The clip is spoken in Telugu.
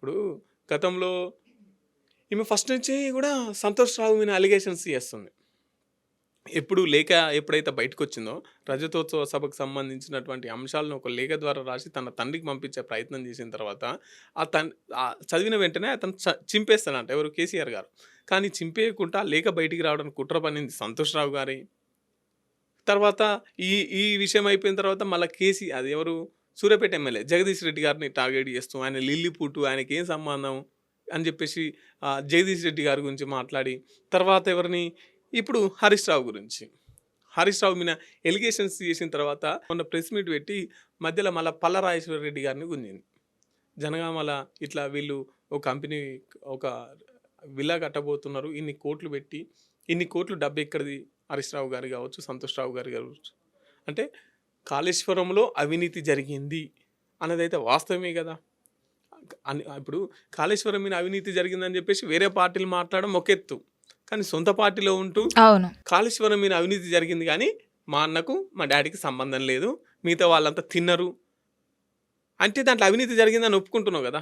ఇప్పుడు గతంలో ఈమె ఫస్ట్ నుంచి కూడా సంతోష్ రావు మీద అలిగేషన్స్ చేస్తుంది. ఎప్పుడు లేఖ ఎప్పుడైతే బయటకొచ్చిందో, రజతోత్సవ సభకు సంబంధించినటువంటి అంశాలను ఒక లేఖ ద్వారా రాసి తన తండ్రికి పంపించే ప్రయత్నం చేసిన తర్వాత, ఆ తన్ చదివిన వెంటనే అతను చింపేస్తాడంట. ఎవరు? కేసీఆర్ గారు. కానీ చింపేయకుండా ఆ లేఖ బయటికి రావడానికి కుట్ర పన్నింది సంతోష్ రావు గారే. తర్వాత ఈ ఈ విషయం అయిపోయిన తర్వాత మళ్ళా అది ఎవరు? సూర్యాపేట ఎమ్మెల్యే జగదీష్ రెడ్డి గారిని టార్గెట్ చేస్తూ, ఆయన లిల్లీపుట్టు, ఆయనకేం సంబంధం అని చెప్పేసి జగదీష్ రెడ్డి గారి గురించి మాట్లాడి, తర్వాత ఎవరిని? ఇప్పుడు హరీష్ రావు గురించి. హరీష్ రావు మీద ఎలిగేషన్స్ చేసిన తర్వాత మొన్న ప్రెస్ మీట్ పెట్టి మధ్యలో మళ్ళా పల్ల రాజేశ్వర రెడ్డి గారిని గుంజింది. జనగామల ఇట్లా వీళ్ళు ఒక కంపెనీ ఒక విల్లా కట్టబోతున్నారు. ఇన్ని కోట్లు పెట్టి, ఇన్ని కోట్లు డబ్బు ఎక్కడిది? హరీష్ రావు గారు కావచ్చు, సంతోష్ రావు గారు కావచ్చు. అంటే కాళేశ్వరంలో అవినీతి జరిగింది అన్నదైతే వాస్తవమే కదా. ఇప్పుడు కాళేశ్వరం మీద అవినీతి జరిగిందని చెప్పేసి వేరే పార్టీలు మాట్లాడడం ఒక ఎత్తు. కానీ సొంత పార్టీలో ఉంటూ అవును. కాళేశ్వరం మీద అవినీతి జరిగింది కానీ మా అన్నకు మా డాడీకి సంబంధం లేదు, మిగతా వాళ్ళంతా తిన్నరు అంటే దాంట్లో అవినీతి జరిగిందని ఒప్పుకుంటున్నావు కదా.